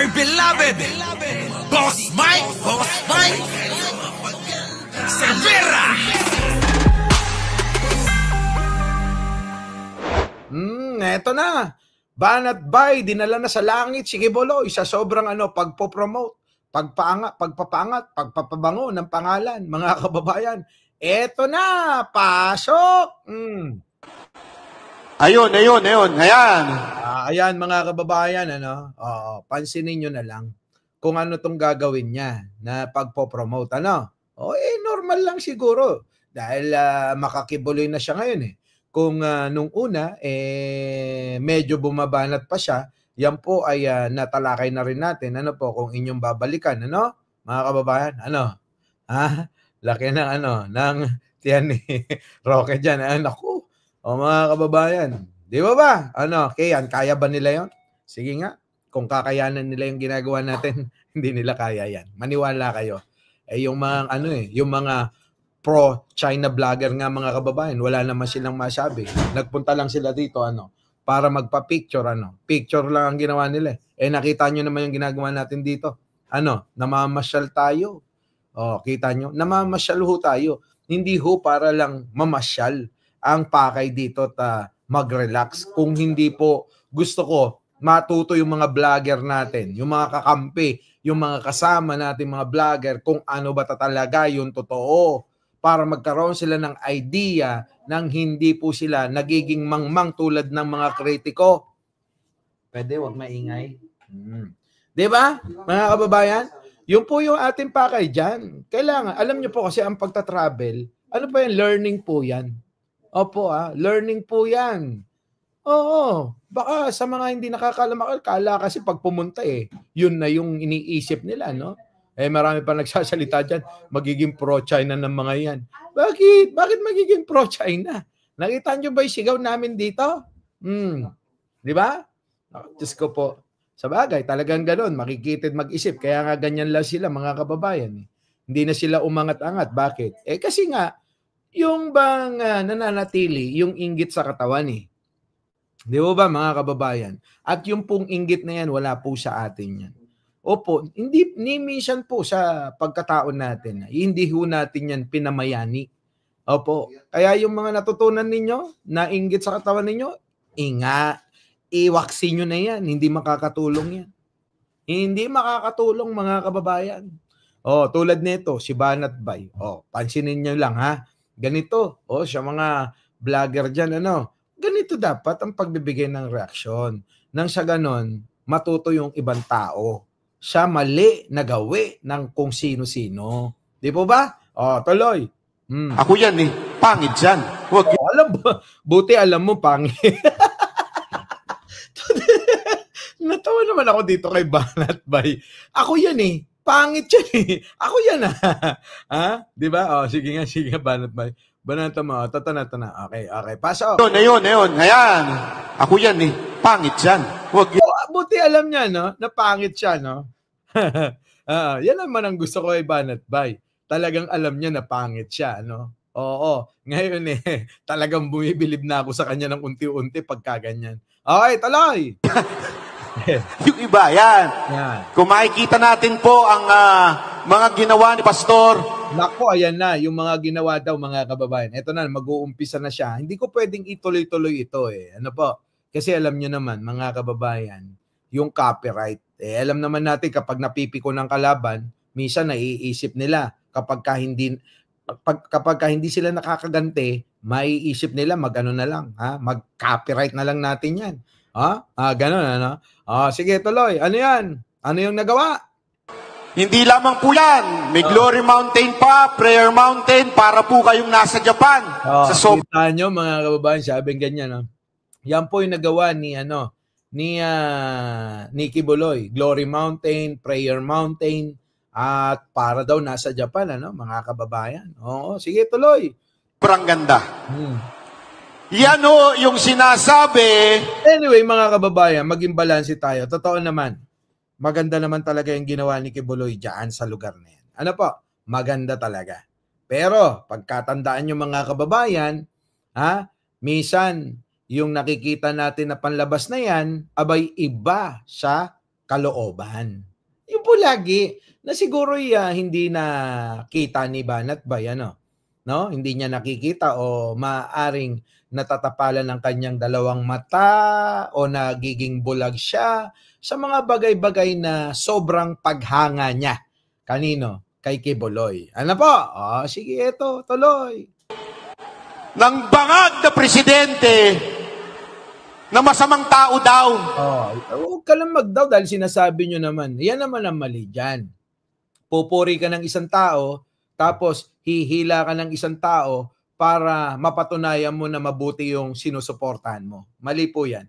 my beloved Boss Mike Cervera. Eto na. Banat Bay, dinala na sa langit si Kibuloy sa sobrang pagpopromote, pagpapangat, pagpapabango ng pangalan, mga kababayan. Eto na, pasok! Ayun. Ayan. Ayan mga kababayan, pansinin nyo na lang kung ano tong gagawin niya na pagpopromote, normal lang siguro dahil makakibuloy na siya ngayon eh. Kung nung una medyo bumabanat pa siya, yan po ay natalakay na rin natin kung inyong babalikan, mga kababayan, laki ng ng tiyan ni Roque diyan, naku. O mga kababayan, di ba? Kaya ba nila 'yon? Sige nga, kung kakayanan nila yung ginagawa natin, hindi nila kaya yan. Maniwala kayo. Yung mga yung mga pro-China vlogger nga mga kababayan, wala naman silang masabi. Nagpunta lang sila dito para magpa-picture Picture lang ang ginawa nila. Nakita nyo naman yung ginagawa natin dito. Namamasyal tayo. Kita nyo? Namamasyal ho tayo. Hindi ho para lang mamasyal ang pakay dito mag-relax. Kung hindi po gusto ko matuto yung mga vlogger natin, yung mga kakampi, yung mga kasama natin mga vlogger kung ano ba talaga yung totoo para magkaroon sila ng idea nang hindi po sila nagiging mangmang tulad ng mga kritiko. Pwede, wag maingay. Di ba, mga kababayan? Yun po yung ating pakay dyan. Kailangan, alam nyo po kasi ang pagta-travel, po yan? Learning po yan. Opo, learning po yan. Oo, baka sa mga hindi nakakaalam, kala kasi pag pumunta yun na yung iniisip nila, marami pa nagsasalita dyan, magiging pro-China ng mga yan. Bakit? Bakit magiging pro-China? Nakita nyo ba yung sigaw namin dito? Di ba? Diyos ko po. Sa bagay, talagang gano'n, makikitid mag-isip. Kaya nga ganyan lang sila, mga kababayan. Hindi na sila umangat-angat. Bakit? Kasi nga, yung bang nananatili, yung inggit sa katawan Di ba mga kababayan? At yung pong inggit na yan, wala po sa atin yan. Opo, hindi minsan po sa pagkataon natin, hindi ho natin yan pinamayani. Opo, kaya yung mga natutunan ninyo, na inggit sa katawan ninyo, iwaksin nyo na yan, hindi makakatulong yan. Hindi makakatulong mga kababayan. Tulad nito, si Banat Bay. Pansinin nyo lang ganito, sa mga vlogger dyan, ganito dapat ang pagbibigay ng reaksyon. Nang sa ganon, matuto yung ibang tao. Siya mali na gawi ng kung sino-sino. Di po ba? Tuloy. Ako yan pangit yan. Buti alam mo, pangit. Natawa naman ako dito kay Banat Bay. Ako yan pangit yan Ako yan Di ba? Sige nga, Banat Bay. Banata mo, tatana. Okay. Pasok. Ayun. Ayan. Ako yan pangit yan. Buti alam niya, na pangit siya, yan naman ang gusto ko kay Banat Bay. Talagang alam niya na pangit siya, Oo. Ngayon talagang bumibilib na ako sa kanya ng unti-unti pagka ganyan. Okay, tuloy. Yung iba, yan. Kung makikita natin po ang mga ginawa ni Pastor. Nako, ayan na, yung mga ginawa daw mga kababayan. Ito na, mag-uumpisa na siya. Hindi ko pwedeng ituloy-tuloy ito Kasi alam nyo naman, mga kababayan, yung copyright. Alam naman natin kapag napipiko ng kalaban, minsan naiisip nila kapag hindi sila nakakaganti, maiisip nila mag-ano na lang, mag-copyright na lang natin yan. Ganun, sige, tuloy. Ano yan? Ano yung nagawa? Hindi lamang po yan. May Glory Mountain pa, Prayer Mountain, para po kayong nasa Japan. Kita nyo, mga kababayan, sabing ganyan. Yan po yung nagawa ni Kibuloy. Glory Mountain, Prayer Mountain, at para daw nasa Japan, mga kababayan. Sige, tuloy. Sobrang ganda. Yan yung sinasabi. Anyway, mga kababayan, maging balanse tayo. Totoo naman. Maganda naman talaga yung ginawa ni Kibuloy dyan sa lugar na yan. Maganda talaga. Pero, pagkatandaan nyo mga kababayan, minsan, yung nakikita natin na panlabas na yan, abay iba sa kalooban. Yun po lagi na siguro hindi na kita ni Banat Bay, ano? No? Hindi niya nakikita o maaring natatapalan ng kanyang dalawang mata o nagiging bulag siya sa mga bagay-bagay na sobrang paghanga niya. Kanino? Kay Kibuloy. Ano po? Sige, eto, tuloy. Ng bangag na presidente na masamang tao daw. Huwag ka lang magdaw dahil sinasabi nyo naman. Yan naman ang mali dyan. Pupuri ka ng isang tao, tapos hihila ka ng isang tao para mapatunayan mo na mabuti yung sinusuportahan mo. Mali po yan.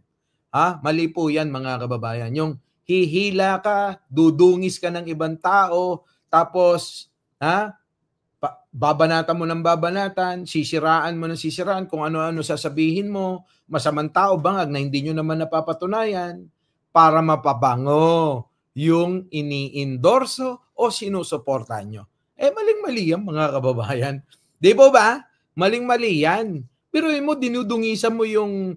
Mali po yan, mga kababayan. Yung hihila ka, dudungis ka ng ibang tao, tapos babanatan mo ng babanatan, sisiraan mo ng sisiraan, kung ano-ano sasabihin mo, masamang tao bangag na hindi nyo naman napapatunayan para mapabango yung ini-endorso o sinusuportahan nyo. Maling-mali yan, mga kababayan. Di po ba? Maling-mali yan. Pero mo, dinudungisan mo yung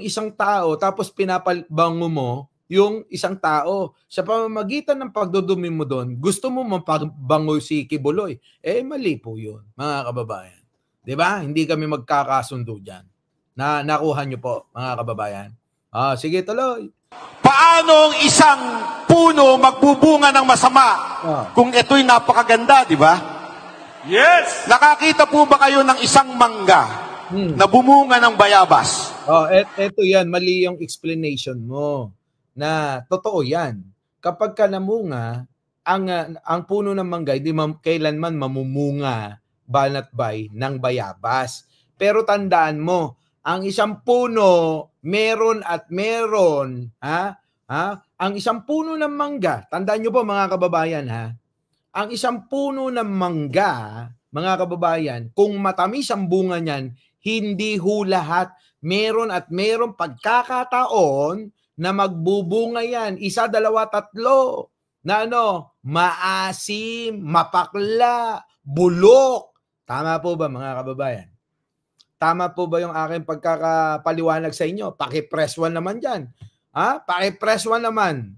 isang tao, tapos pinapabango mo yung isang tao. Sa pamamagitan ng pagdudumi mo doon, gusto mo mapabango si Kibuloy. Mali po yun, mga kababayan. Di ba? Hindi kami magkakasundo dyan. Nakuha nyo po, mga kababayan. Sige, tuloy. Paano ang isang puno magbubunga ng masama kung ito'y napakaganda, di ba? Yes! Nakakita po ba kayo ng isang mangga na bumunga ng bayabas? Eto yan, mali yung explanation mo. Na totoo yan. Kapag ka namunga, ang puno ng mangga, hindi kailanman mamumunga, Banat Bay, ng bayabas. Pero tandaan mo, ang isang puno, meron at meron, ang isang puno ng mangga, tandaan nyo po mga kababayan, ang isang puno ng mangga, mga kababayan, kung matamis ang bunga niyan, hindi ho lahat, meron at meron pagkakataon na magbubunga yan, 1, 2, 3, na maasim, mapakla, bulok. Tama po ba mga kababayan? Tama po ba yung aking pagkakapaliwanag sa inyo? Paki-press 1 naman dyan. Paki-press 1 naman.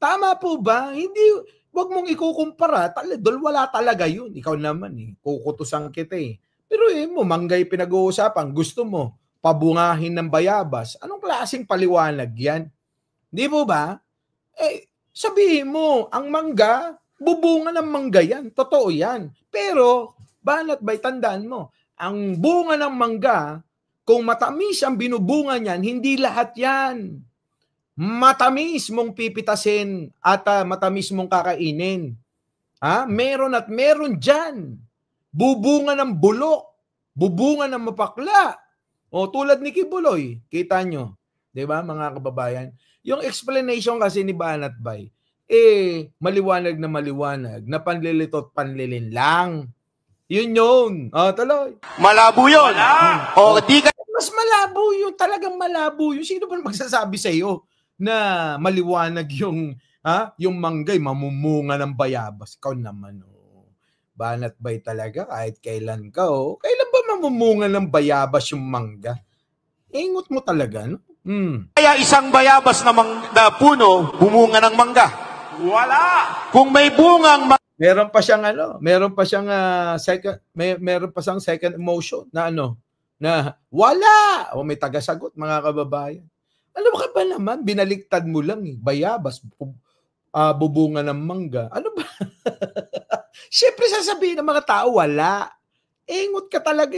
Tama po ba? Hindi, wag mong ikukumpara. Wala talaga yun. Ikaw naman kukutusan kita Pero manggay pinag-uusapan. Gusto mo pabungahin ng bayabas. Anong klaseng paliwanag yan? Di po ba? Sabihin mo, ang mangga, bubunga ng mangga yan. Totoo yan. Pero, Banat Bay, tandaan mo, ang bunga ng mangga, kung matamis ang binubunga niyan, hindi lahat yan. Matamis mong pipitasin at matamis mong kakainin. Meron at meron dyan. Bubunga ng bulok. Bubunga ng mapakla. Tulad ni Kibuloy, kita nyo. Diba, mga kababayan? Yung explanation kasi ni Banat Bay, maliwanag na panlilito at panlilin lang. Yun. Tuloy. Malabo yun. Mas malabo yun. Talagang malabo yun. Sino ba magsasabi sa iyo na maliwanag yung manggay, mamumunga ng bayabas? Ikaw naman, Banat Bay talaga, kahit kailan ka, kailan ba mamumunga ng bayabas yung mangga? Ingot mo talaga, no? Kaya isang bayabas na puno, bumunga ng mangga. Wala! Kung may bungang meron pa siyang second emotion na na wala. May tagasagot, mga kababayan. Ano ba ka ba naman? Binaliktad mo lang bayabas, bubunga ng mangga. Ano ba? Siyempre sasabihin ng mga tao, wala. Ingot ka talaga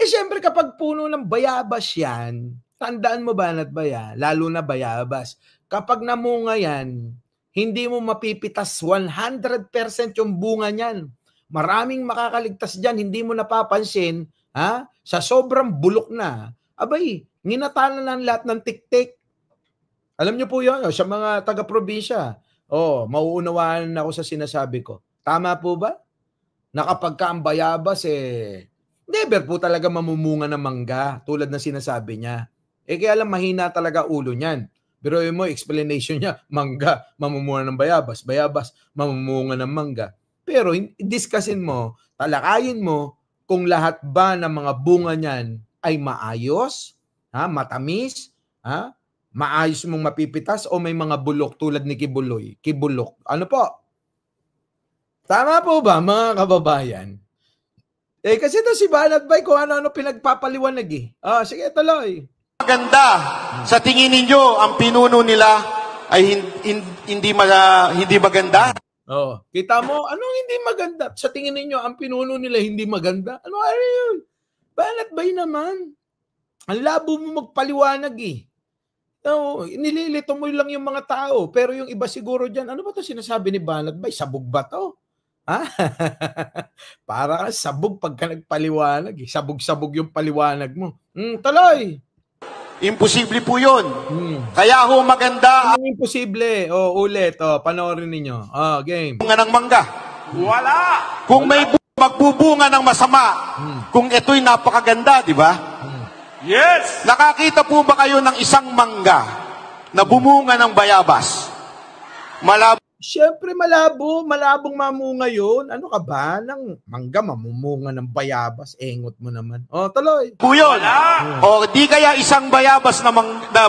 siyempre kapag puno ng bayabas yan, tandaan mo Banat Bay, lalo na bayabas, kapag namunga yan, hindi mo mapipitas 100% yung bunga niyan. Maraming makakaligtas dyan, hindi mo napapansin, sa sobrang bulok na, nginatalan ng lahat ng tik-tik. Alam niyo po yun, sa mga taga-probinsya, mauunawaan ako sa sinasabi ko. Tama po ba? Na kapag ka ang bayabas, never po talaga mamumunga ng mangga, tulad ng sinasabi niya. Kaya lang mahina talaga ulo niyan. Pero mo, explanation niya, mangga, mamumunga ng bayabas, bayabas, mamumunga ng mangga. Pero discussin mo, talakayin mo, kung lahat ba ng mga bunga niyan ay maayos, matamis, maayos mong mapipitas o may mga bulok tulad ni Kibuloy? Kibulok. Ano po? Tama po ba, mga kababayan? Kasi ito si Banat Bay kung ano-ano pinagpapaliwanag eh. Sige, tuloy. Maganda. Sa tingin ninyo, ang pinuno nila ay hindi maganda? Kita mo, anong hindi maganda? Sa tingin ninyo, ang pinuno nila hindi maganda? Ano yun? Banat Bay naman. Ang labo mo magpaliwanag eh. Nililito mo lang yung mga tao. Pero yung iba siguro dyan, ano ba ito sinasabi ni Banat Bay? Sabog ba ito? Para ka sabog pagka nagpaliwanag. Sabog-sabog yung paliwanag mo. Tuloy. Imposible po yun. Kaya ho maganda. Ano imposible? Ulit. Panoorin ninyo. Game. Bunga ng mangga. Wala. Kung may magbubunga ng masama, kung ito'y napakaganda, di ba? Yes. Nakakita po ba kayo ng isang mangga na bumunga ng bayabas? Malabo. Siyempre malabo. Malabong mamunga yun. Ano ka ba? Nang mangga mamumunga ng bayabas. Engot mo naman. Tuloy. Po yun. O di kaya isang bayabas na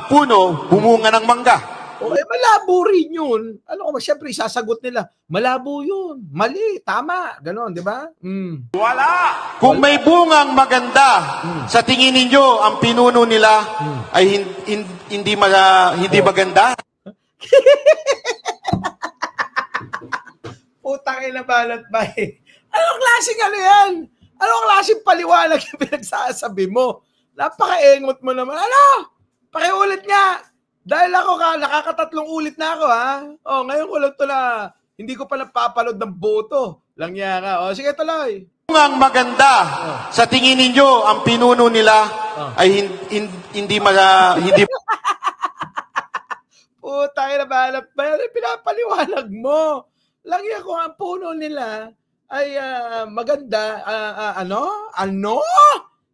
puno bumunga ng mangga? Malabo rin yun. Ano ka ba? Siyempre isasagot nila. Malabo yun. Mali. Tama. Ganon, di ba? Wala. Kung may bungang maganda, sa tingin ninyo, ang pinuno nila ay hindi maganda? Utang ina Banat Bay. Anong klaseng ano yan? Anong klaseng paliwanag yung pinagsasabi mo? Napaka-engot mo naman. Pakiulit nga. Dahil ako nakakatatlong ulit na ako ha. Ngayon ko lang ito na hindi ko pa napapaload ng boto. Langya ka. Sige tuloy. Bungang maganda, sa tingin ninyo, ang pinuno nila ay hindi Utang ina Banat Bay. Pinapaliwanag mo. Langya ko ang puno nila ay maganda. Ano?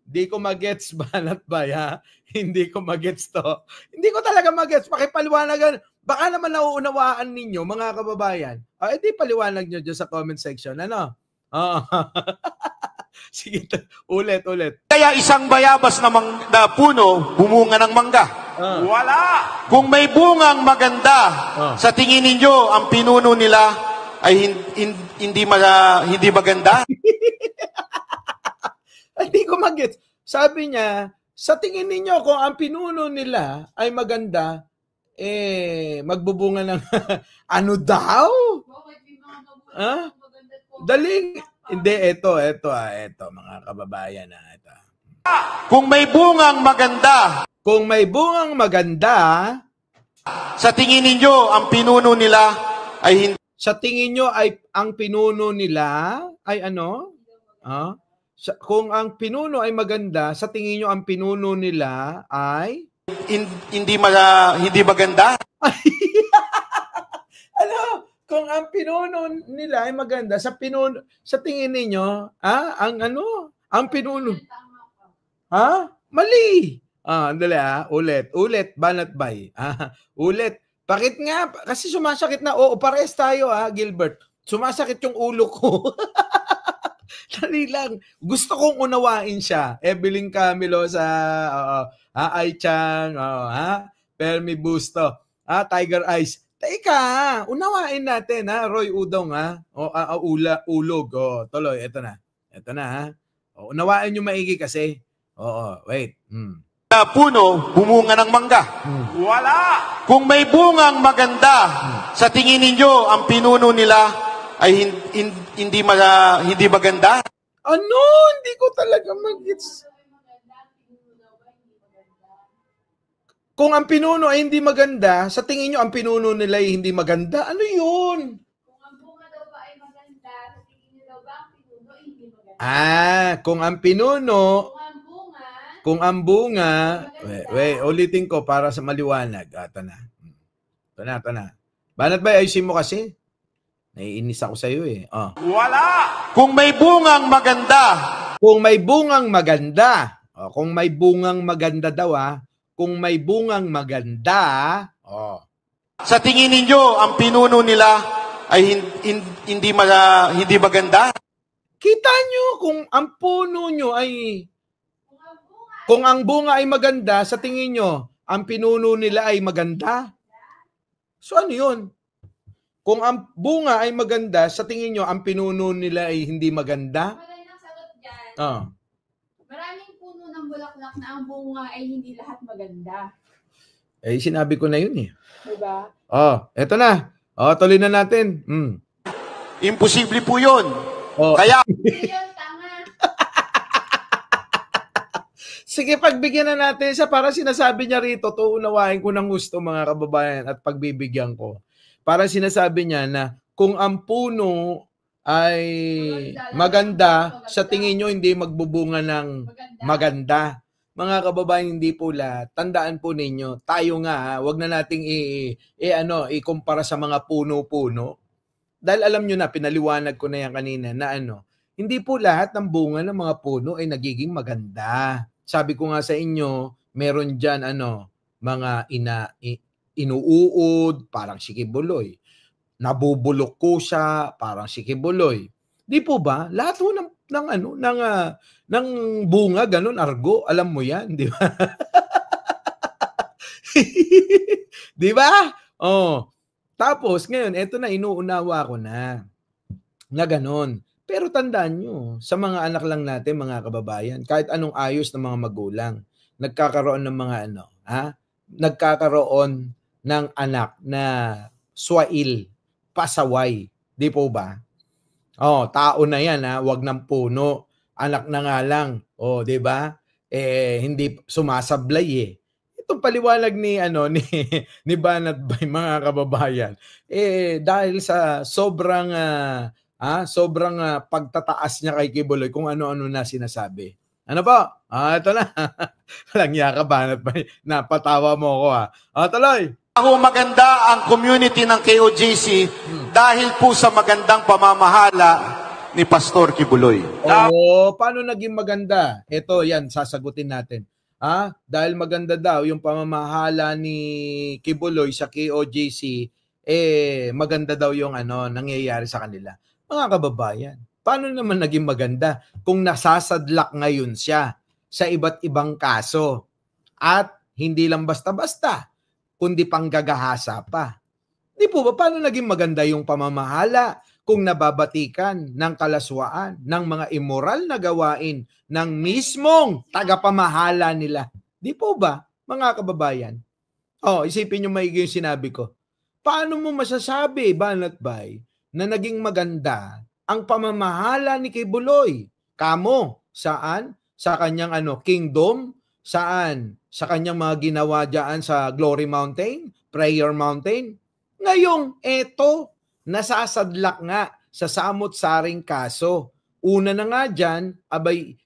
Hindi ko magets, Banat Bay, ha? Hindi ko magets to. Hindi ko talaga magets. Pakipaliwanagan. Baka naman nauunawaan ninyo, mga kababayan. Di paliwanag nyo dyan sa comment section. Ano? Sige, ulit. Kaya isang bayabas na puno, bumunga ng mangga. Wala. Kung may bungang maganda, sa tingin ninyo, ang pinuno nila ay hindi maganda? Hindi ko magets. Sabi niya, sa tingin ninyo kung ang pinuno nila ay maganda, magbubunga ng ano daw? Daling. Hindi, ito mga kababayan na ito. Kung may bungang maganda, sa tingin ninyo ang pinuno nila ay sa tingin nyo ay ang pinuno nila ay ano? Kung ang pinuno ay maganda, sa tingin nyo ang pinuno nila ay hindi maganda? Kung ang pinuno nila ay maganda, sa tingin ninyo, ang pinuno. Mali. Andali ulit, Banat Bay. Ulit. Bakit nga? Kasi sumasakit na. Pares tayo Gilbert. Sumasakit yung ulo ko. Dali lang. Gusto kong unawain siya. Evelyn Camilo sa Ai Chang, Permi Busto, Tiger Eyes. Teka, unawain natin Roy Udong Ulog. Tuloy, ito na. Unawain niyo maigi kasi. Wait. Puno, bumunga ng mangga. Wala. Kung may bungang maganda, sa tingin ninyo, ang pinuno nila ay hindi maganda? Hindi ko talaga mag-gets. Kung ang pinuno ay hindi maganda, sa tingin nyo ang pinuno nila ay hindi maganda? Ano yun? Kung ang bunga daw ba ay maganda, sa tingin nyo daw ba ang pinuno ay hindi maganda? Kung ang pinuno... Kung ang bunga, ulitin ko para sa maliwanag. Ito na. Banat Bay, ayusin mo kasi. Naiinis ako sa iyo Wala. Kung may bungang maganda. Kung may bungang maganda. Kung may bungang maganda daw Kung may bungang maganda. Sa tingin ninyo, ang pinuno nila ay hindi maganda? Kita nyo kung ang puno nyo ay... Kung ang bunga ay maganda, sa tingin nyo, ang pinuno nila ay maganda. So ano yun? Kung ang bunga ay maganda, sa tingin nyo, ang pinuno nila ay hindi maganda? Magandang sagot dyan. Oh. Maraming puno ng bulaklak na ang bunga ay hindi lahat maganda. Eh, sinabi ko na yun eh. Diba? Oh, eto na. Oh, tuloy na natin. Imposible po yun. Oh. Kaya Hindi yun, tama. Sige, pagbigyan na natin siya para sinasabi niya rito, tuunawain ko ng gusto mga kababayan at pagbibigyan ko. Para sinasabi niya na kung ang puno ay maganda, sa tingin nyo hindi magbubunga ng maganda. Mga kababayan, hindi po lahat. Tandaan po ninyo, tayo nga, wag na nating ikumpara sa mga puno-puno. Dahil alam nyo na, pinaliwanag ko na yan kanina na hindi po lahat ng bunga ng mga puno ay nagiging maganda. Sabi ko nga sa inyo, meron dyan mga inuuod, parang si Kibuloy. Nabubulok ko siya, parang si Kibuloy. Di po ba? Lahat po ng bunga, ganun, argo, alam mo yan, di ba? Di ba? Oh. Tapos, ngayon, eto na, inuunawa ko na ganun. Pero tandaan nyo, sa mga anak lang natin, mga kababayan, kahit anong ayos ng mga magulang, nagkakaroon ng mga nagkakaroon ng anak na swail, pasaway. Di po ba? Oh, tao na yan, wag ng puno. Anak na nga lang. Oh, di ba? Hindi sumasablay eh. Itong paliwanag ni Banat Bay, mga kababayan. Dahil sa sobrang pagtataas niya kay Kibuloy kung ano-ano na sinasabi. Ano po? Ito na. Walang yaka, Banat Bay. Napatawa mo ako tuloy. maganda ang community ng KOJC dahil po sa magandang pamamahala ni Pastor Kibuloy. Paano naging maganda? Ito, yan, sasagutin natin. Dahil maganda daw yung pamamahala ni Kibuloy sa KOJC, maganda daw yung nangyayari sa kanila. Mga kababayan, paano naman naging maganda kung nasasadlak ngayon siya sa iba't ibang kaso at hindi lang basta-basta, kundi panggagahasa pa? Di po ba, paano naging maganda yung pamamahala kung nababatikan ng kalaswaan, ng mga immoral na gawain ng mismong tagapamahala nila? Di po ba, mga kababayan? Isipin nyo maigi yung sinabi ko. Paano mo masasabi, Banat Bay, na naging maganda ang pamamahala ni Kibuloy? Kamo, saan? Sa kanyang kingdom? Saan? Sa kanyang mga ginawa dyan sa Glory Mountain, Prayer Mountain? Ngayong eto, nasasadlak nga sa samot-saring kaso. Una na nga dyan,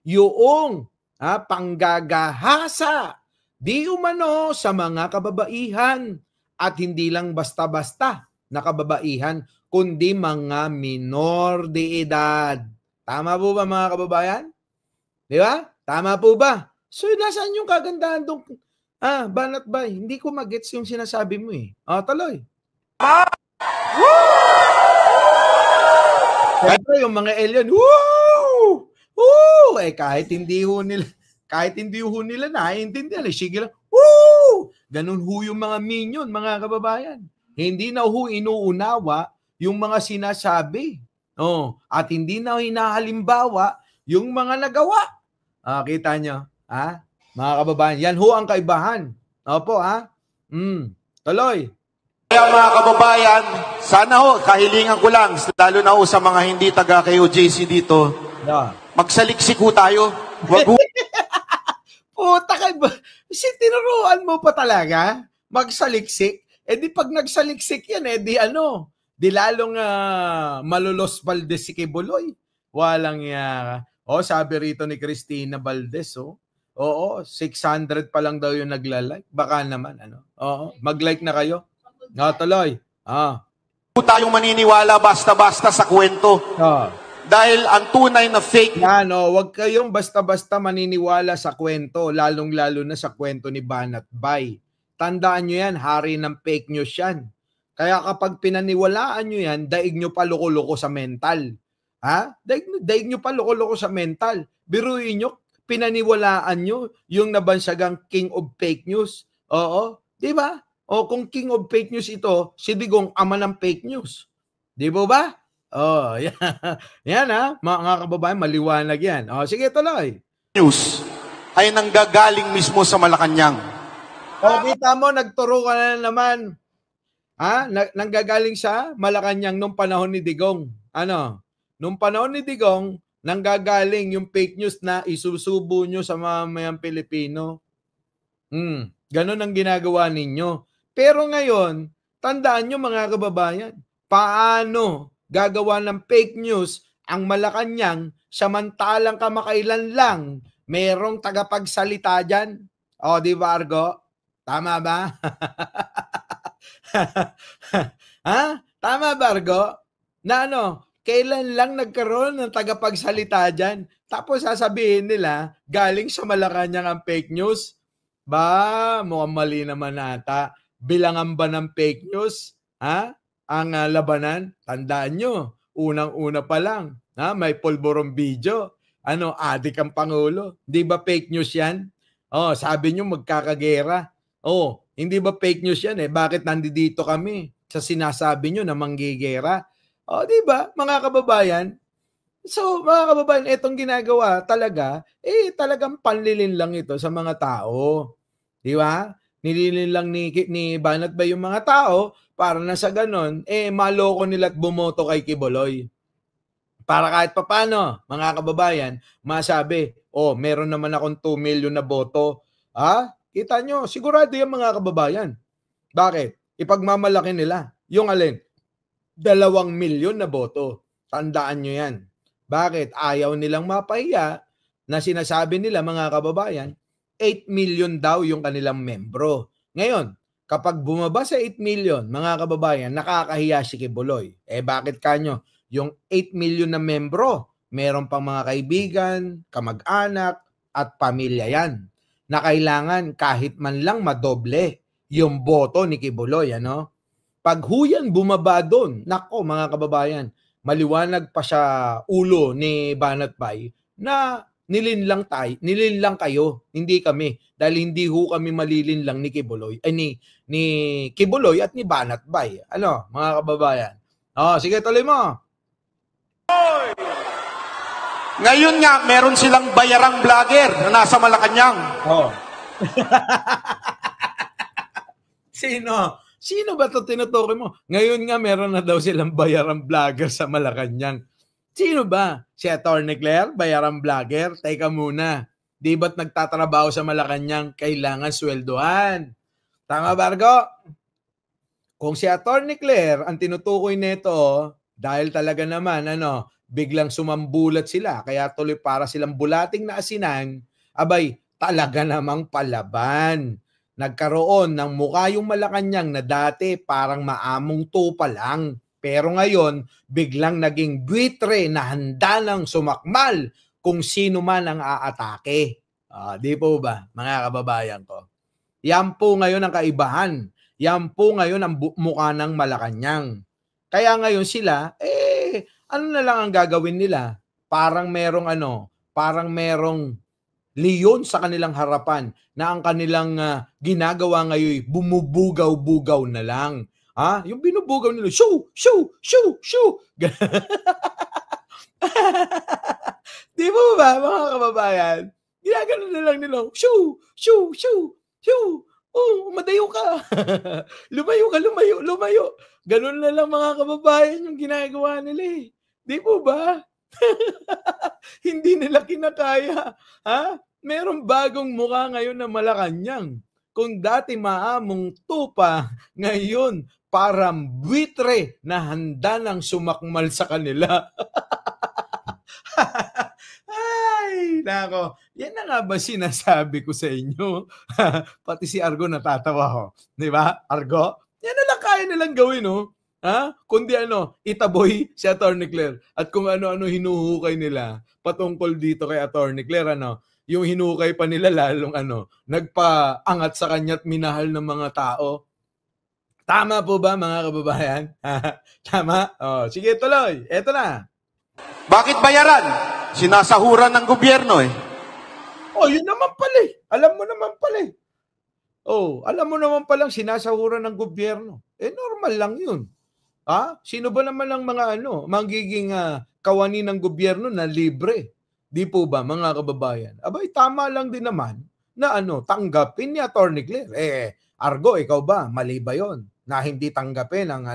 yung panggagahasa, di umano sa mga kababaihan, at hindi lang basta-basta na kababaihan, kundi mga minor de edad. Tama po ba, mga kababayan? Di ba? Tama po ba? So, nasaan yung kagandahan doon? Banat Bay, hindi ko magets yung sinasabi mo eh. Tuloy. Siyempre, yung mga alien, woo! Woo! Kahit hindi ho nila naiintindihan, sige lang, woo! Ganun ho yung mga minion, mga kababayan. Hindi na ho inuunawa yung mga sinasabi. At hindi na hinahalimbawa yung mga nagawa. Kita nyo? Mga kababayan, yan ho ang kaibahan. Opo, tuloy. Kaya mga kababayan, sana ho, kahilingan ko lang, lalo na ho sa mga hindi taga-KOJC dito, magsaliksik ho tayo. Wag ho. Puta ka ba? Tinuruan mo pa talaga? Magsaliksik? Di pag nagsaliksik yan, di lalong malulos Valdez si Kibuloy. Walang sabi rito ni Cristina Valdez, 600 pa lang daw yung nagla-like. Baka naman, mag-like na kayo. Tuloy. Tayong maniniwala basta-basta sa kwento. Dahil ang tunay na fake. Wag kayong basta-basta maniniwala sa kwento, lalong-lalo na sa kwento ni Banat Bay. Tandaan nyo yan, hari ng fake news yan. Kaya kapag pinaniwalaan nyo yan, daig nyo pa loko-loko sa mental. Daig nyo pa loko-loko sa mental. Biruin nyo, pinaniwalaan nyo yung nabansagang king of fake news. Oo, 'di ba? O kung king of fake news ito, si Digong ama ng fake news. 'Di ba? Oh, yan. Yan mga kababayan, maliwanag yan. Oh, sige tuloy. News ay nanggagaling mismo sa Malacanang. O kita mo, nagturo ka na naman. Nanggagaling sa Malacanang nung panahon ni Digong. Ano? Nung panahon ni Digong, nanggagaling yung fake news na isusubo nyo sa mamamayang Pilipino. Ganon ang ginagawa ninyo. Pero ngayon, tandaan nyo mga kababayan, paano gagawa ng fake news ang Malacanang samantalang kamakailan lang merong tagapagsalita dyan? O, di ba, Argo? Tama ba? Tama ba, Argo? Na kailan lang nagkaroon ng tagapagsalita dyan? Tapos sasabihin nila, galing sa Malacanang ang fake news? Ba, mukhang mali naman ata. Bilangan ba ng fake news? Ang labanan? Tandaan nyo, unang-una pa lang, may polborong video. Adik ang Pangulo. Hindi ba fake news yan? Sabi nyo magkakagera. Hindi ba fake news yan Bakit nandito kami sa sinasabi nyo na manggigera? Di ba, mga kababayan? So, mga kababayan, itong ginagawa talaga, talagang panlilin lang ito sa mga tao. Di ba? Nililin lang ni Banat ba yung mga tao para na sa ganon, maloko nila at bumoto kay Kibuloy. Para kahit papano, mga kababayan, masabi, meron naman akong 2 million na boto. Kita nyo, sigurado yung mga kababayan. Bakit? Ipagmamalaki nila. Yung alin? 2 milyon na boto. Tandaan nyo yan. Bakit? Ayaw nilang mapahiya na sinasabi nila mga kababayan, 8 million daw yung kanilang membro. Ngayon, kapag bumaba sa 8 million, mga kababayan, nakakahiya si Kibuloy. Bakit kanyo? Yung 8 million na membro, meron pang mga kaibigan, kamag-anak, at pamilya yan. Na kailangan kahit man lang madoble yung boto ni Kibuloy. Pag huyan bumaba doon, nako mga kababayan, maliwanag pa sa ulo ni Banat Bay na nilinlang kayo, hindi kami. Dahil hindi kami malilinlang ni Kibuloy, ni Kibuloy at ni Banat Bay. Mga kababayan? Sige, tuloy mo. Ngayon nga, meron silang bayarang vlogger na nasa Malacanang. Sino ba ito tinutukoy mo? Ngayon nga, meron na daw silang bayarang vlogger sa Malacanang. Sino ba? Si Atty. Claire, bayarang vlogger? Teka muna. Di ba't nagtatrabaho sa Malacanang, kailangan sweldohan? Tama ba, Argo? Kung si Atty. Claire ang tinutukoy nito, dahil talaga naman, biglang sumambulat sila, kaya tuloy para silang bulating na asinan, abay, talaga namang palaban. Nagkaroon ng mukha yung Malacanang na dati parang maamong tupa lang. Pero ngayon, biglang naging buitre na handa ng sumakmal kung sino man ang aatake. Di po ba, mga kababayan ko? Yan po ngayon ang kaibahan. Yan po ngayon ang mukha ng Malacanang. Kaya ngayon sila, ano na lang ang gagawin nila? Parang merong leon sa kanilang harapan na ang kanilang ginagawa ngayon bumubugaw-bugaw na lang. Yung binubugaw nila, shoo, shoo, shoo, shoo. Di ba mga kababayan? Ginagano na lang nila, shoo, shoo, shoo, shoo. Madayo ka. Lumayo ka, lumayo. Ganun na lang mga kababayan yung ginagawa nila Di po ba? Hindi nila kinakaya. Merong bagong mukha ngayon na Malacanang. Kung dati maamong tupa, ngayon parang buitre na handa ng sumakmal sa kanila. Ay, nako. Yan na nga ba sinasabi ko sa inyo? Pati si Argo natatawa ho. Di ba, Argo? Yan na lang kaya nilang gawin, Kundi itaboy si Atty. Claire. At kung ano-ano hinuhukay nila patungkol dito kay Atty. Claire, yung hinukay pa nila lalong nagpaangat sa kanya at minahal ng mga tao. Tama po ba mga kababayan? Tama? Sige, tuloy. Eto na. Bakit bayaran? Sinasahuran ng gobyerno yun naman pala Alam mo naman pala Oh, alam mo naman palang sinasahuran ng gobyerno. Normal lang 'yun. Sino ba naman ang mga magiging kawani ng gobyerno na libre? Di po ba, mga kababayan? Abay, tama lang din naman na tanggapin ni Attorney Claire. Argo, ikaw ba? Mali ba 'yon? Na hindi tanggapin ang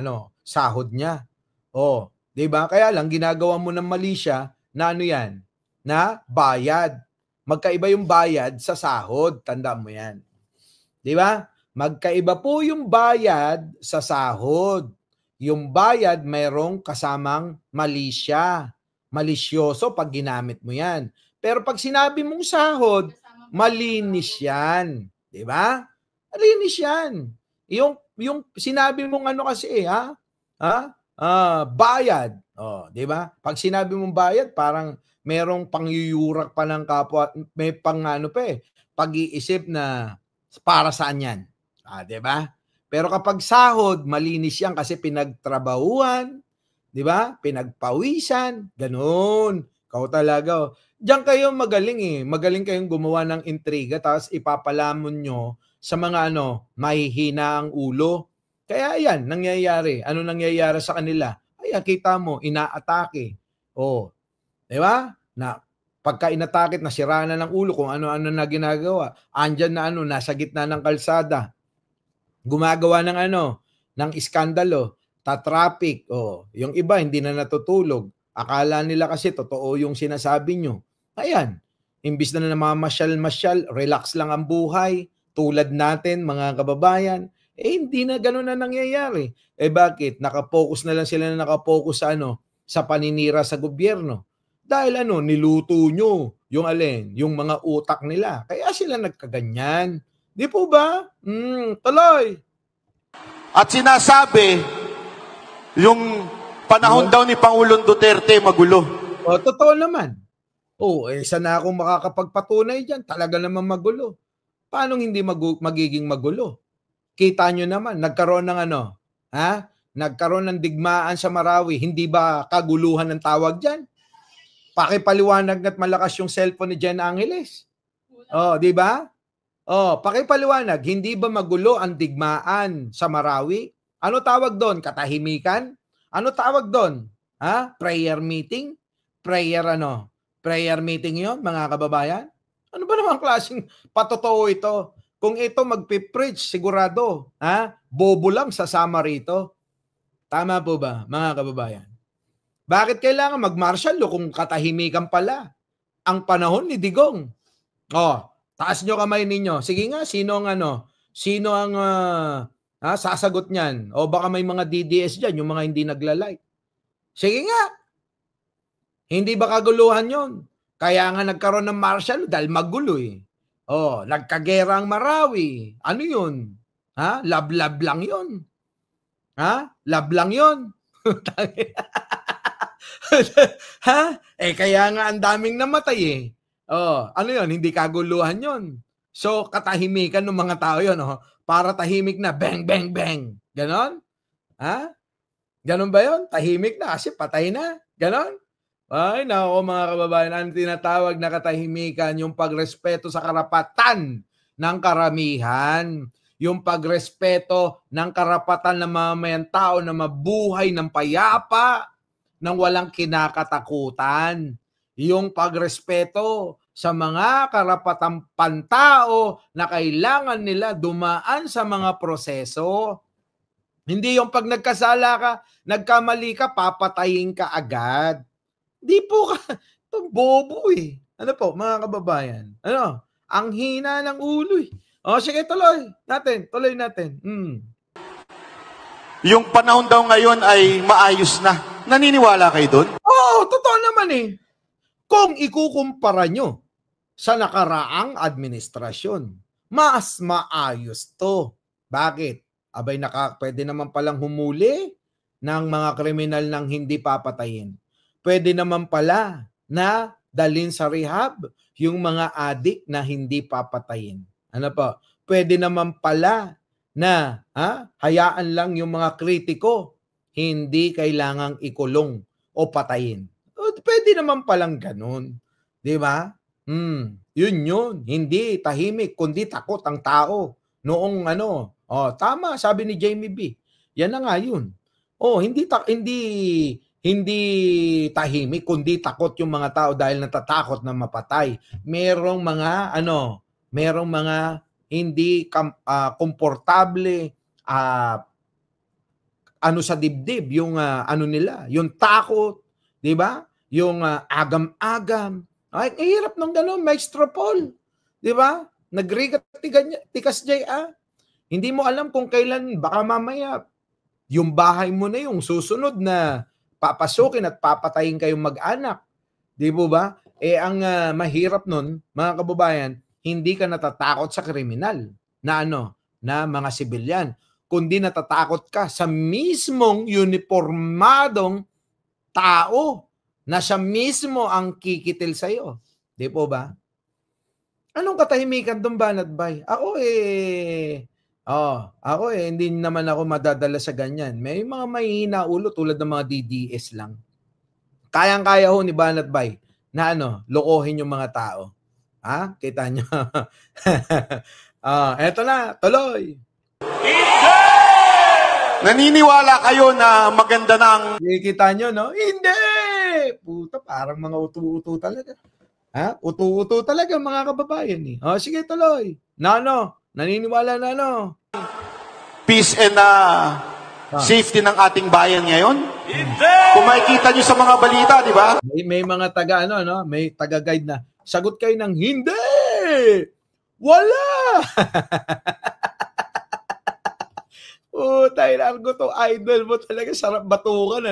sahod niya. Oh, di ba? Kaya lang ginagawa mo ng mali siya na yan? Na bayad. Magkaiba yung bayad sa sahod. Tandaan mo yan. Di ba? Magkaiba po yung bayad sa sahod. Yung bayad mayroong kasamang mali siya. Malisyoso pag ginamit mo yan. Pero pag sinabi mong sahod, malinis yan. Di ba? Malinis yan. Yung sinabi mong kasi bayad. Oh, di ba? Pag sinabi mong bayad, parang merong pangyuyurak pa ng kapwa, may pag-iisip na para saan yan. Di ba? Pero kapag sahod, malinis yan kasi pinagtrabahuan, di ba? Pinagpawisan, ganun. Kau talaga. Diyan kayo magaling Magaling kayong gumawa ng intriga tapos ipapalamon nyo sa mga mahihina ang ulo. Kaya yan, nangyayari. Ano nangyayari sa kanila? Ayan, kita mo, inaatake. Oh, di ba? Na pagka inatakit, nasiraan na ng ulo kung ano-ano na ginagawa. Andyan na nasa gitna ng kalsada. Gumagawa ng ng iskandalo, ta-traffic. Oh, yung iba hindi na natutulog. Akala nila kasi totoo yung sinasabi nyo. Ayan, imbis na namamasyal-masyal, relax lang ang buhay, tulad natin mga kababayan, hindi na gano'n na nangyayari. Bakit? Nakapokus na lang sila na nakapokus sa sa paninira sa gobyerno. Dahil niluto nyo yung yung mga utak nila. Kaya sila nagkaganyan. Di po ba? Tuloy. At sinasabi, yung panahon daw ni Pangulong Duterte magulo. Totoo naman. Isa na akong makakapagpatunay dyan. Talaga naman magulo. Paano hindi magiging magulo? Kita nyo naman, nagkaroon ng nagkaroon ng digmaan sa Marawi. Hindi ba kaguluhan ng tawag dyan? Pakipaliwanag at malakas yung cellphone ni Jen Angeles. Di ba? Pakipaliwanag, hindi ba magulo ang digmaan sa Marawi? Ano tawag doon? Katahimikan? Ano tawag doon? Prayer meeting? Prayer meeting 'yon, mga kababayan? Ano ba namang klaseng patotoo ito? Kung ito magpipreach, sigurado, bobo lang sasama rito. Tama po ba, mga kababayan? Bakit kailangan mag-martial kung katahimikan pala? Ang panahon ni Digong. Taas nyo kamay ninyo. Sige nga, sino ang sasagot niyan? O baka may mga DDS dyan, yung mga hindi nagla-like. Sige nga. Hindi ba kaguluhan yon? Kaya nga nagkaroon ng martial dahil magulo nagkagera ang Marawi. Ano yun? Lab-lab lang yun. Lab lang yun. Kaya nga ang daming namatay ano yun? Hindi kaguluhan yun. So, katahimikan ng mga tao yun. Para tahimik na, bang, bang, bang. Ganon? Ganon ba yun? Tahimik na kasi patay na. Ganon? Ay, nako mga kababayan, ang tinatawag na katahimikan, yung pagrespeto sa karapatan ng karamihan. Yung pagrespeto ng karapatan ng mamamayang tao na mabuhay ng payapa, nang walang kinakatakutan. Yung pagrespeto sa mga karapatang pantao na kailangan nila dumaan sa mga proseso. Hindi yung pag nagkasala ka, nagkamali ka, papatayin ka agad. Di po ka, bobo Ano po, mga kababayan? Ang hina ng ulo sige, tuloy natin. Yung panahon daw ngayon ay maayos na. Naniniwala kayo doon? Totoo naman Kung ikukumpara nyo sa nakaraang administrasyon, mas maayos to. Bakit? Abay, pwede naman palang humuli ng mga kriminal ng hindi papatayin. Pwede naman pala na dalhin sa rehab yung mga adik na hindi papatayin. Ano pa? Pwede naman pala na hayaan lang yung mga kritiko, hindi kailangang ikulong o patayin. Pwede naman palang ganun. Di ba? Yun. Hindi tahimik, kundi takot ang tao noong ano. Oh, tama, sabi ni Jamie B. Yan na nga yun. Oh, hindi tahimik kundi takot yung mga tao dahil natatakot na mapatay. Merong mga hindi komportable sa dibdib yung nila, yung takot, 'di ba? Yung agam-agam. Ay, hirap nung gano'n, Maestro Paul. 'Di ba? Nagrigat tikas jaya. Hindi mo alam kung kailan, baka mamaya yung bahay mo na yung susunod na papasukin at papatayin kayong mag-anak. Di ba? Ang mahirap nun, mga kababayan, hindi ka natatakot sa kriminal na mga sibilyan, kundi natatakot ka sa mismong uniformadong tao na siya mismo ang kikitil sa'yo. Di po ba? Anong katahimikan doon, Banat Bay? Ako hindi naman ako madadala sa ganyan. May mga mahihina ulo tulad ng mga DDS lang. Kayang-kaya ho ni Banat Bay na lokohin yung mga tao. Kita nyo? Eto na, tuloy. Naniniwala kayo na maganda ng... Kita nyo, no? Hindi! Puta, parang mga utu-utu talaga. Utu-utu talaga mga kababayan. Sige, tuloy. Naniniwala na peace and safety ng ating bayan ngayon? Kung makikita nyo sa mga balita, di ba? May mga may taga-guide na, sagot kayo ng hindi! Wala! Tayo largo to, idol mo talaga, sarap batukan,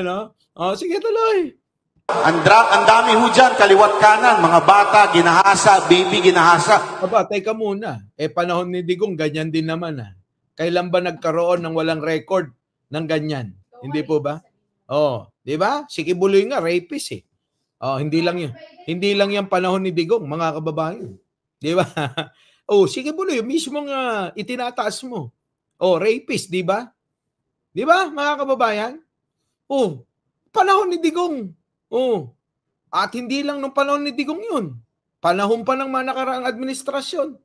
sige, tuloy. Ang dami ho dyan, kaliwat kanan, mga bata, ginahasa, baby, ginahasa. Aba, teka muna. Panahon ni Digong, ganyan din naman. Kailan ba nagkaroon ng walang record ng ganyan? Hindi po ba? Di ba? Si Kibuloy nga, rapist . Hindi lang yan panahon ni Digong, mga kababayan. Di ba? Si Kibuloy, mismo nga itinataas mo. Rapist, di ba? Di ba, mga kababayan? Panahon ni Digong. At hindi lang nung panahon ni Digong yun. Panahon pa ng mga nakaraang administrasyon.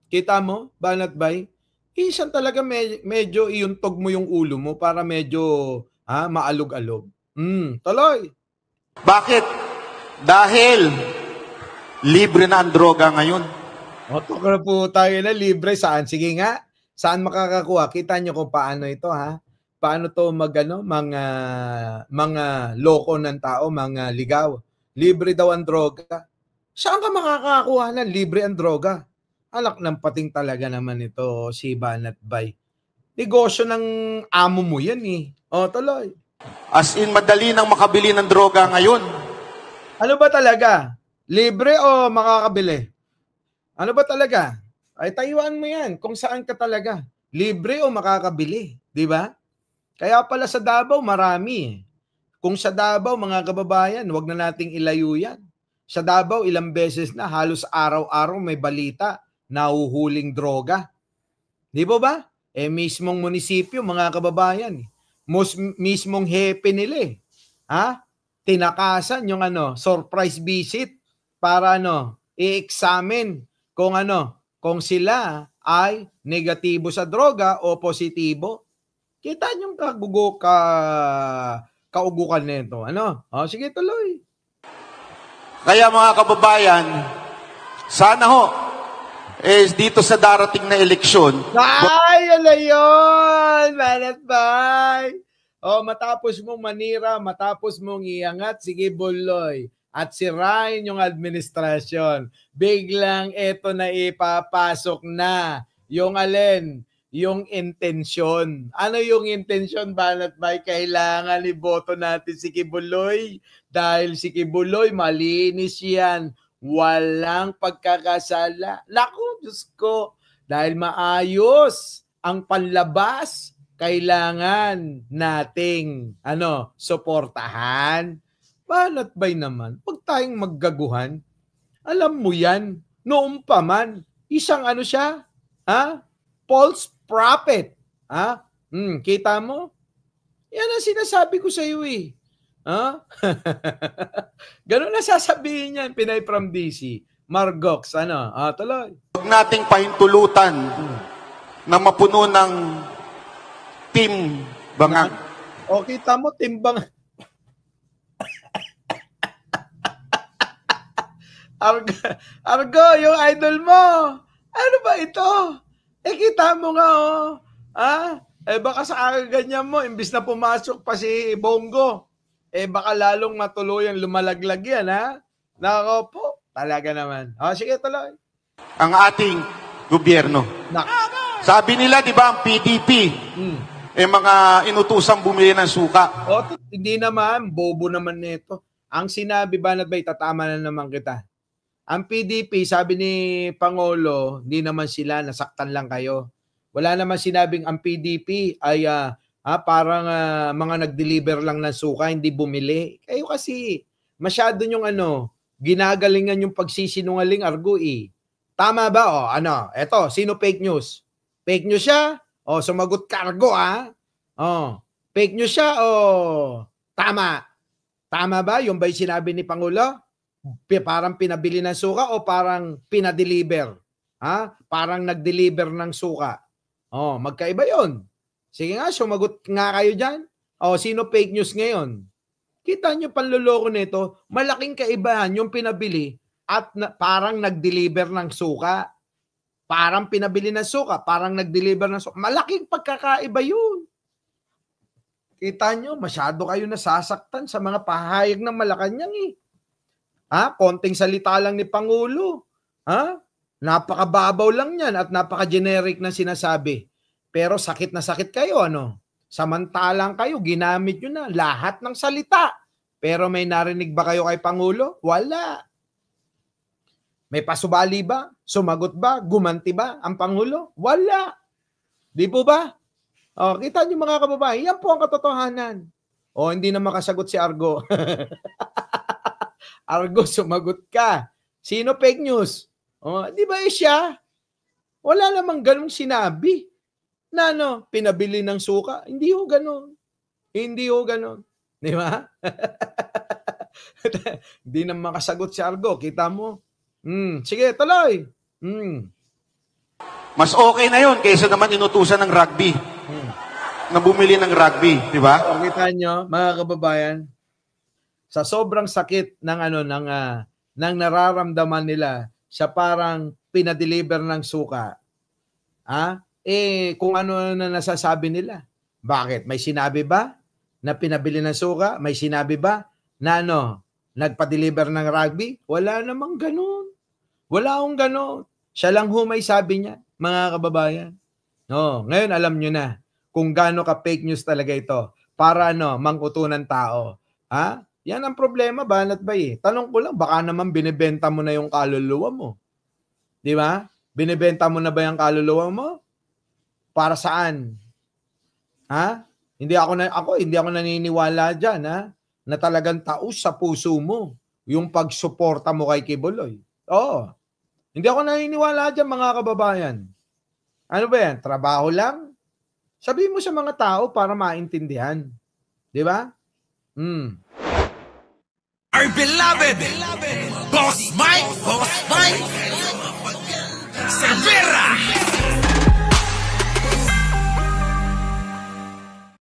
Kita mo, Banat Bay? Isan talaga medyo iuntog mo yung ulo mo para medyo maalog-alog. Tuloy. Bakit? Dahil libre na ang droga ngayon. Tok na po tayo na libre. Saan? Sige nga. Saan makakakuha? Kita nyo kung paano ito, Paano to mga loko ng tao, mga ligaw. Libre daw ang droga. Saan ka makakakuha ng libre ang droga? Alak ng pating talaga naman ito, si Banat Bay. Negosyo ng amo mo yan . Tuloy. As in, madali nang makabili ng droga ngayon. Ano ba talaga? Libre o makakabili? Ano ba talaga? Ay, tayuan mo yan kung saan ka talaga. Libre o makakabili. Di ba? Kaya pala sa Davao, marami . Kung sa Davao, mga kababayan, wag na nating ilayo yan. Sa Davao, ilang beses na, halos araw-araw may balita, nahuhuling droga. Di ba? Mismong munisipyo, mga kababayan, mismong hepe nila tinakasan yung surprise visit para i-examine kung sila ay negatibo sa droga o positibo. Kita niyong kaugukan nito. Sige, tuloy. Kaya mga kababayan, sana dito sa darating na eleksyon. Ay, ala yun! Banat Bay! Matapos mong manira, matapos mong iangat, sige, Buloy. At sirain yung administrasyon. Biglang eto na ipapasok na yung alin? Yung intensyon. Ano yung intensyon, Banat Bay? Kailangan iboto natin si Kibuloy. Dahil si Kibuloy, malinis yan. Walang pagkakasala. Naku, Diyos ko. Dahil maayos ang panlabas, kailangan nating suportahan. Banat Bay naman, pag tayong maggaguhan, alam mo yan, noong pa man, isang siya? False prophet. Kita mo? Yan ang sinasabi ko sa iyo . Ganun na sasabihin niyan, Pinay from DC. Margox, tuloy. Huwag nating pahintulutan na mapuno ng team bangag. O kita mo, timbang. Argo, yung idol mo. Ano ba ito? Kita mo nga, oh. Baka sa ganyan mo, imbis na pumasok pa si Bongo, baka lalong matuluyang lumalaglag yan, ha? Nako po, talaga naman. Sige, tuloy. Ang ating gobyerno. Sabi nila, di ba, ang PDP, mga inutusang bumili ng suka. Hindi naman, bobo naman nito. Ang sinabi ba na ba, itatama na naman kita. Ang PDP, sabi ni Pangulo, hindi naman sila, nasaktan lang kayo. Wala naman sinabing ang PDP ay parang mga nag-deliver lang ng suka, hindi bumili. Kayo kasi, masyado yung ginagalingan yung pagsisinungaling, Argo eh. Tama ba? Eto, sino fake news? Fake news siya? Sumagot ka, Argo, fake news siya o tama? Tama ba? Yung ba'y sinabi ni Pangulo? Parang pinabili ng suka o parang pinadeliver? Parang nag-deliver ng suka. Magkaiba yon. Sige nga, sumagot nga kayo dyan. Sino fake news ngayon? Kita nyo panluloko nito, malaking kaibahan yung pinabili at parang nag-deliver ng suka. Parang pinabili ng suka, parang nag-deliver ng suka. Malaking pagkakaiba yun. Kita nyo, masyado kayo nasasaktan sa mga pahayag ng Malacanang eh. Konting salita lang ni Pangulo. Napakababaw lang yan at napaka-generic na sinasabi. Pero sakit na sakit kayo, Samantalang kayo, ginamit nyo na lahat ng salita. Pero may narinig ba kayo kay Pangulo? Wala. May pasubali ba? Sumagot ba? Gumanti ba ang Pangulo? Wala. Di po ba? Kita nyo mga kababayan, yan po ang katotohanan. Hindi na makasagot si Argo. Argo, sumagot ka. Sino fake news? Di ba siya? Wala namang ganong sinabi na pinabili ng suka. Hindi ho ganon. Hindi ho ganon. Di ba? Hindi na makasagot si Argo. Kita mo? Sige, tuloy. Mas okay na yun kaysa naman inutusan ng rugby. Na bumili ng rugby, di ba? Kita nyo, mga kababayan, sa sobrang sakit ng ng nararamdaman nila, siya parang pinadeliver ng suka. Kung ano na nasasabi nila. Bakit? May sinabi ba na pinabili ng suka? May sinabi ba na nagpa-deliver ng rugby? Wala namang ganun. Wala akong ganun. Siya lang may sabi niya, mga kababayan. Ngayon alam nyo na kung gaano ka fake news talaga ito para mangkutunan tao. Yan ang problema, banat ba eh. Tanong ko lang, baka naman binibenta mo na yung kaluluwa mo. Di ba? Binibenta mo na ba yung kaluluwa mo? Para saan? Hindi ako naniniwala diyan na talagang taos sa puso mo yung pagsuporta mo kay Kibuloy. Hindi ako naniniwala diyan, mga kababayan. Ano ba yan? Trabaho lang? Sabihin mo sa mga tao para maintindihan. Di ba? Our beloved Boss Mike Cervera.